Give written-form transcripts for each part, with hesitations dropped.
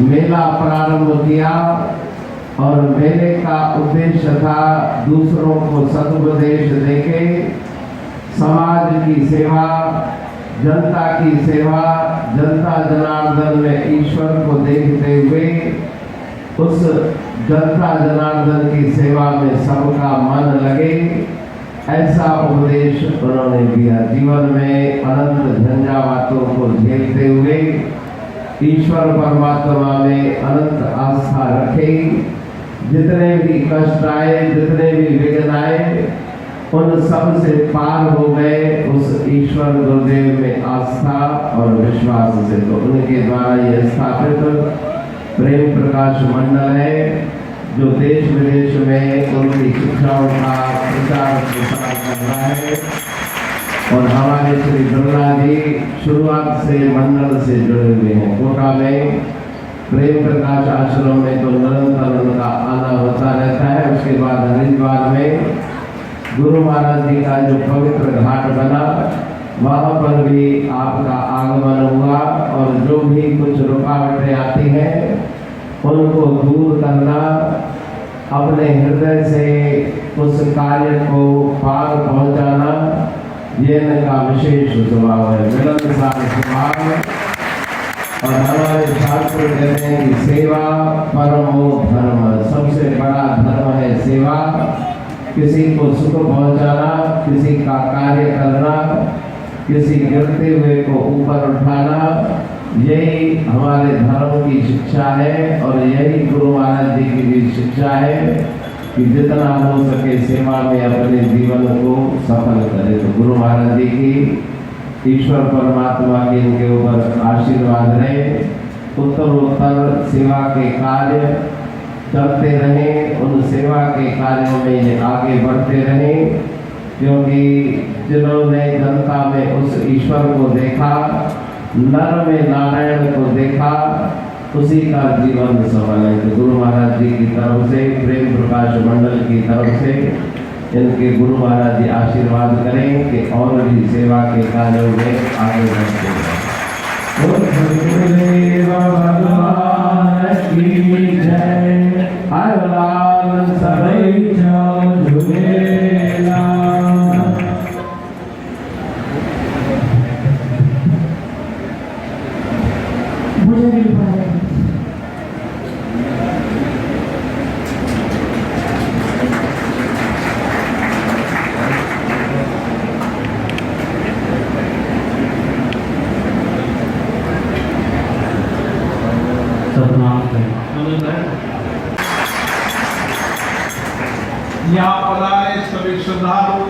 मेला प्रारंभ किया और मेले का उद्देश्य था दूसरों को सदुपदेश देके समाज की सेवा, जनता की सेवा, जनता जनार्दन में ईश्वर को देखते हुए उस जनता जनार्दन की सेवा में सबका मन लगे, ऐसा उपदेश उन्होंने दिया। जीवन में अनंत झंझावातों को झेलते हुए ईश्वर परमात्मा में अनंत आस्था रखे। जितने भी कष्ट आए, जितने भी विघ्न आए, उन सब से पार हो गए उस ईश्वर गुरुदेव में आस्था और विश्वास से। तो उनके द्वारा यह स्थापित प्रेम प्रकाश मंडल है जो देश विदेश में उनकी शिक्षाओं का प्रचार प्रसार कर रहा है। और हमारे श्री बिरला जी शुरुआत से मंडल से जुड़े हुए हैं। कोटा में प्रेम प्रकाश आश्रम में तो निरंतर उनका आना होता रहता है। उसके बाद हरिद्वार में गुरु महाराज जी का जो पवित्र घाट बना, वहाँ पर भी आपका आगमन हुआ। और जो भी कुछ रुकावटें आती हैं उनको दूर करना, अपने हृदय से उस कार्य को पार पहुँचाना, ये इनका विशेष स्वभाव है, मिलनसार स्वभाव। और हमारे शास्त्र कहते हैं कि सेवा परमो धर्म, सबसे बड़ा धर्म है सेवा। किसी को सुख पहुंचाना, किसी का कार्य करना, किसी गिरते हुए को ऊपर उठाना, यही हमारे धर्म की शिक्षा है। और यही गुरु महाराज जी की भी शिक्षा है कि जितना हो सके सेवा में अपने जीवन को सफल करे। तो गुरु महाराज जी की ईश्वर परमात्मा के इनके ऊपर आशीर्वाद रहे, उत्तरोत्तर सेवा के कार्य करते रहें, उन सेवा के कार्यों में ये आगे बढ़ते रहें। क्योंकि जिन्होंने जनता में उस ईश्वर को देखा, नर में नारायण को देखा, उसी का जीवन सफल है। तो गुरु महाराज जी की तरफ से, प्रेम प्रकाश मंडल की तरफ से इनके गुरु महाराज जी आशीर्वाद करें कि और भी सेवा के कार्यों में आगे बढ़ते हैं। भगवान की जय, लाल सबै झूलेलाल। यहाँ पधारे सभी श्रद्धालु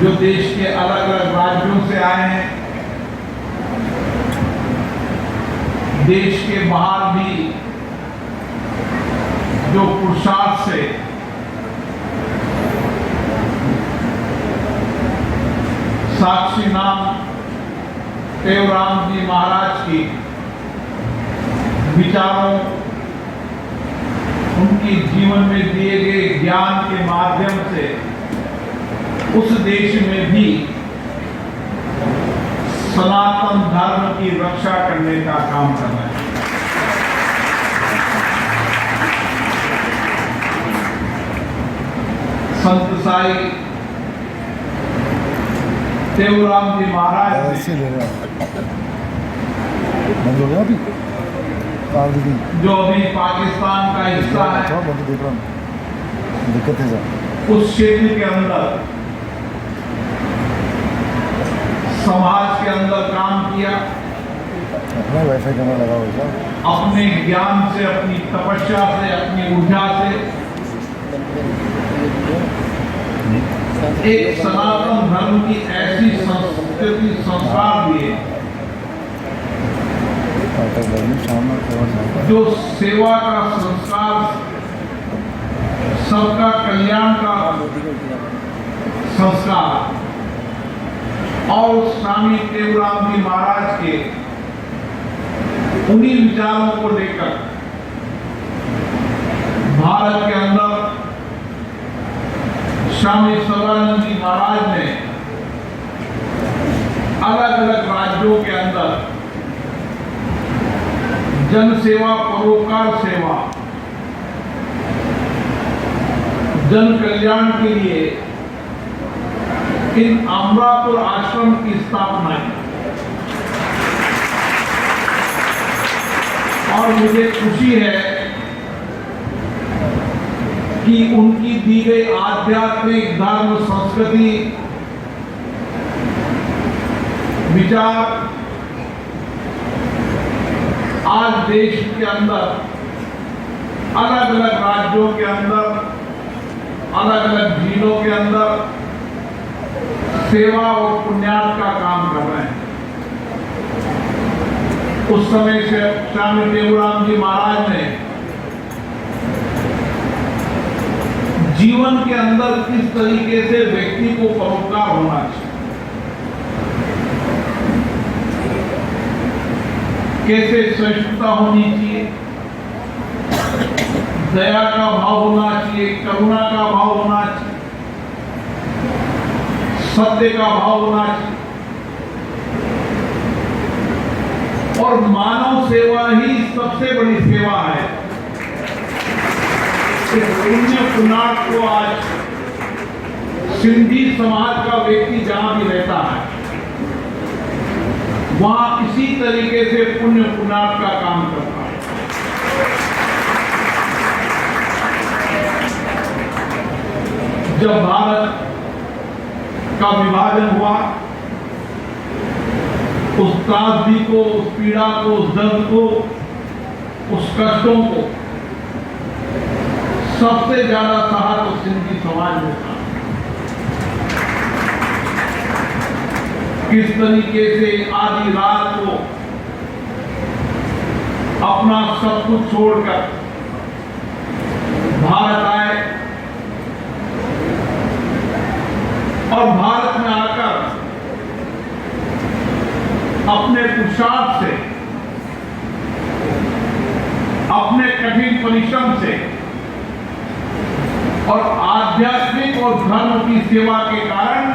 जो देश के अलग अलग राज्यों से आए हैं, देश के बाहर भी जो पुरुषार्थ से साक्षी नाम देवराम जी महाराज की विचारों, उनकी जीवन में दिए गए ज्ञान के माध्यम से उस देश में भी सनातन धर्म की रक्षा करने का काम करना है। संत साई देवराम जी महाराज जो अभी पाकिस्तान का हिस्सा है, उस क्षेत्र के अंदर समाज के अंदर काम किया। अपने ज्ञान से, अपनी तपस्या से, अपनी ऊर्जा से एक सनातन धर्म की ऐसी संस्कृति, संस्कार दिए जो सेवा का संस्कार, सबका कल्याण का संस्कार, और स्वामी देवराम जी महाराज के उन्हीं विचारों को लेकर भारत के अंदर स्वामी सर्वानंद जी महाराज ने अलग अलग राज्यों के अंदर जन सेवा, परोपकार सेवा, जन कल्याण के लिए इन अमरापुर आश्रम की स्थापना की और मुझे खुशी है कि उनकी दी गई आध्यात्मिक धर्म संस्कृति विचार आज देश के अंदर अलग अलग राज्यों के अंदर अलग अलग जिलों के अंदर सेवा और पुण्यार्थ का काम कर रहे हैं। उस समय से स्वामी टेऊराम जी महाराज ने जीवन के अंदर किस तरीके से व्यक्ति को परोपकार होना चाहिए, कैसे सहिष्णुता होनी चाहिए, दया का भाव होना चाहिए, करुणा का भाव होना चाहिए, सत्य का भाव होना चाहिए और मानव सेवा ही सबसे बड़ी सेवा है। पुण्य पुण्यार्थ को आज सिंधी समाज का व्यक्ति जहां भी रहता है वहां इसी तरीके से पुण्य पुण्यार्थ का काम करता है। जब भारत का विभाजन हुआ, उस त्रासदी को, उस पीड़ा को, उस दर्द को, उस कष्टों को सबसे ज्यादा सहा तो सिंधी समाज ने था। किस तरीके से आधी रात को अपना सब कुछ छोड़कर भारत आए और भारत में आकर अपने पुरुषार्थ से, अपने कठिन परिश्रम से और आध्यात्मिक और धर्म की सेवा के कारण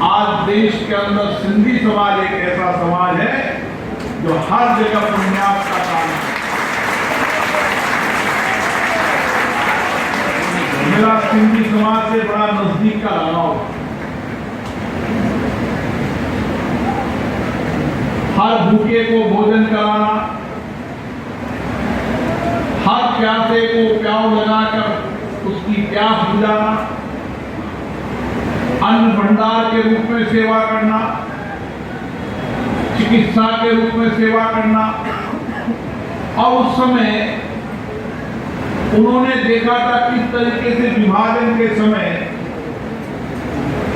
आज देश के अंदर सिंधी समाज एक ऐसा समाज है जो हर जगह पुण्यार्थ का काम है। मेरा सिंधी समाज से बड़ा नजदीक का लगाव है। हर भूखे को भोजन कराना, हर प्यासे को प्याऊ लगाकर उसकी प्यास बुझाना, अन्न भंडार के रूप में सेवा करना, चिकित्सा के रूप में सेवा करना। और उस समय उन्होंने देखा था किस तरीके से विभाजन के समय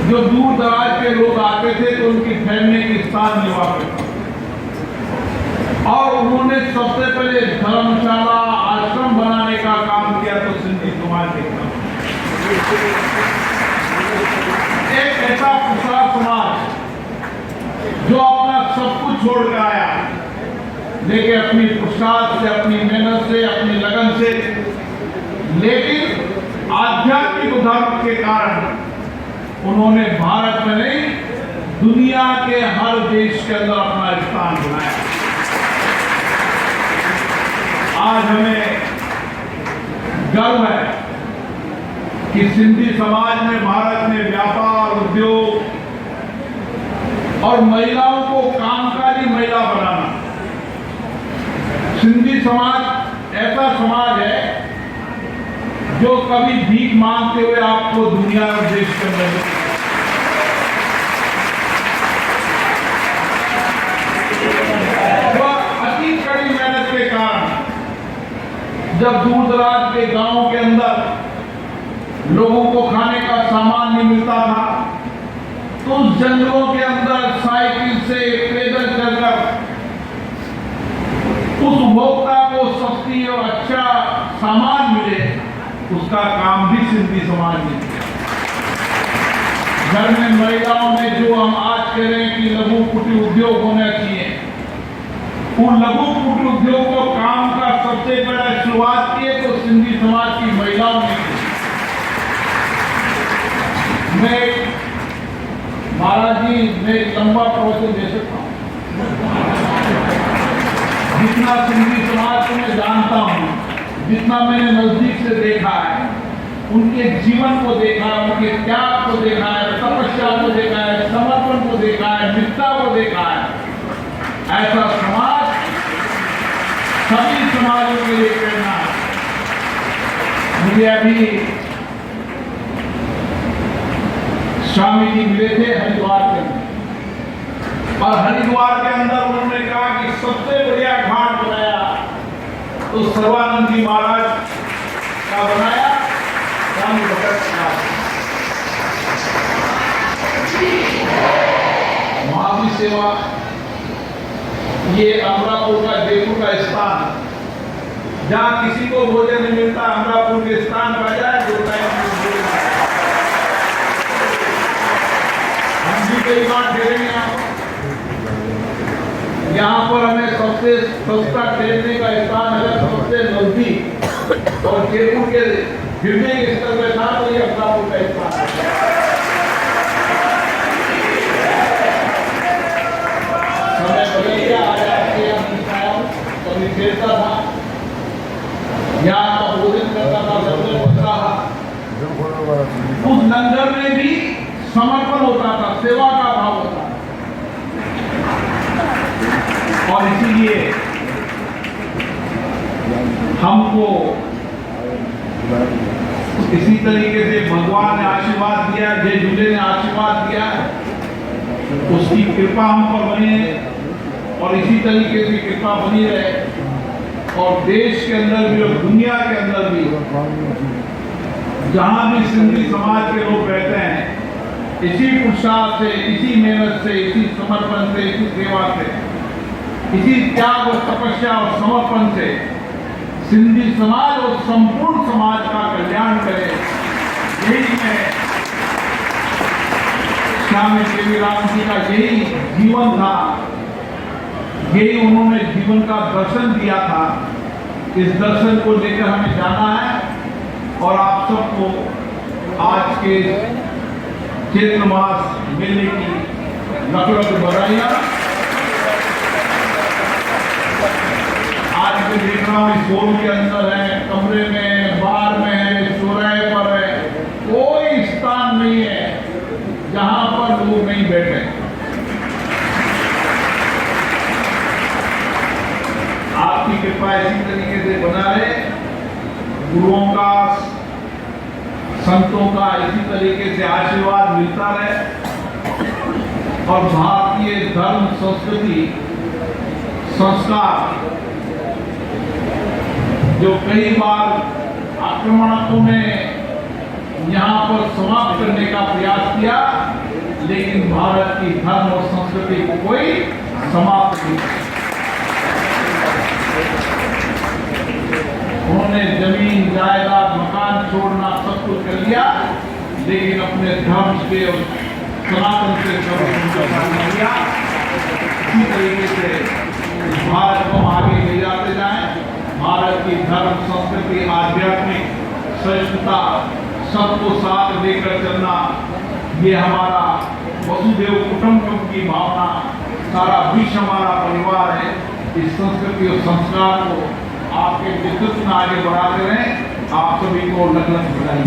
जो दूर दराज के लोग आते थे तो उनकी ठहरने की स्थान नहीं हुआ करता और उन्होंने सबसे पहले धर्मशाला, आश्रम बनाने का काम किया तो सिंधी समाज ने किया। एक ऐसा पिछड़ा समाज जो अपना सब कुछ छोड़कर आया, लेकिन अपनी पुरुषार्थ से, अपनी मेहनत से, अपनी लगन से, लेकिन आध्यात्मिक धर्म के कारण उन्होंने भारत में नहीं दुनिया के हर देश के अंदर अपना स्थान बनाया। आज हमें गर्व है कि सिंधी समाज में भारत में व्यापार, उद्योग और महिलाओं को कामकाजी महिला बनाना। सिंधी समाज ऐसा समाज है जो कभी भीख मांगते हुए आपको दुनिया और देश के अंदर अति कड़ी मेहनत के कारण जब दूर दराज के गांवों के अंदर लोगों को खाने का सामान नहीं मिलता था तो उस जंगलों के अंदर साइकिल से पैदल चलकर उस उपभोक्ता को सस्ती और अच्छा सामान मिले, उसका काम भी सिंधी समाज ने किया। घर में महिलाओं में जो हम आज कह रहे हैं कि लघु कुटीर उद्योग होना चाहिए, उन लघु कुटीर उद्योग को काम का सबसे पहले शुरुआत की तो सिंधी समाज की महिलाओं ने की। महाराज जी, मैं एक लंबा प्रवचन दे सकता हूँ। जितना सिंधी समाज को मैं जानता हूँ, जितना मैंने नजदीक से देखा है, उनके जीवन को देखा है, उनके त्याग को देखा है, तपस्या को देखा है, समर्पण को देखा है, निष्ठा को देखा है। ऐसा समाज सभी समाजों के लिए प्रेरणा है। मुझे अभी स्वामी जी मिले थे हरिद्वार के अंदर, और हरिद्वार के अंदर उन्होंने कहा कि सबसे बढ़िया घाट बनाया तो सर्वानंद जी महाराज का बनाया, स्वामी भगत का। वहां की सेवा, ये अमरापुर का जयपुर का स्थान, जहाँ किसी को भोजन नहीं मिलता, अमरापुर के स्थान पर जाए, 2 टाइम हम भी कई बार ठहरेंगे यहाँ पर। हमें सबसे सस्ता ठहरने का स्थान अगर सबसे नजदीक और जयपुर के हृदय के स्तर में था तो ये अमरापुर का स्थान है। समय बदल गया, आज आपके यहाँ नहीं आया हूँ, कभी ठहरता था, यहाँ का भोजन करता था, लंगर बनता था। उस लंगर में भी समर्पण होता था, सेवा का भाव होता था। और इसीलिए हमको इसी तरीके से भगवान ने आशीर्वाद दिया, जय झूले ने आशीर्वाद दिया, उसकी कृपा हम पर बनी है और इसी तरीके से कृपा बनी रहे। और देश के अंदर भी और दुनिया के अंदर भी जहां भी सिंधी समाज के लोग रहते हैं, इसी पुरुषार्थ से, इसी मेहनत से, इसी समर्पण से, इसी सेवा से, इसी त्याग और तपस्या और समर्पण से सिंधी समाज और संपूर्ण समाज का कल्याण करे। यही मैं स्वामी देवीराम जी का यही जीवन था, यही उन्होंने जीवन का दर्शन दिया था। इस दर्शन को लेकर हमें जाना है और आप सबको आज के चैत्र मास मेले की लख-लख बधाइयां। आज मैं देख रहा हूँ इस हॉल के अंदर है, कमरे में, बाहर में है, चौराहे पर है, कोई स्थान नहीं है जहां पर लोग नहीं बैठे। आपकी कृपा इसी तरीके से बना रहे, गुरुओं का, संतों का इसी तरीके से आशीर्वाद मिलता रहे और भारतीय धर्म, संस्कृति, संस्कार जो कई बार आक्रमणों ने यहाँ पर समाप्त करने का प्रयास किया, लेकिन भारत की धर्म और संस्कृति को कोई समाप्त नहीं किया। उन्होंने जमीन, जायदाद, मकान छोड़ना सब कुछ कर लिया, लेकिन अपने धर्म से और सनातन से नहीं किया। इसी तरीके से भारत को आगे ले जाते जाएं। भारत की धर्म, संस्कृति, आध्यात्मिक सहिष्णुता सबको साथ लेकर चलना, ये हमारा वसुदेव कुटुंबकम की भावना, सारा विश्व हमारा परिवार है। इस संस्कृति और संस्कार को आपके नेतृत्व में आगे बढ़ाते रहें। आप सभी को लख-लख बधाई।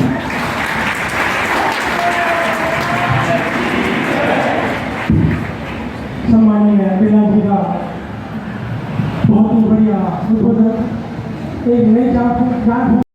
सम्माननीय बिलाल जी का बहुत ही बढ़िया उद्बोधन, एक नई जान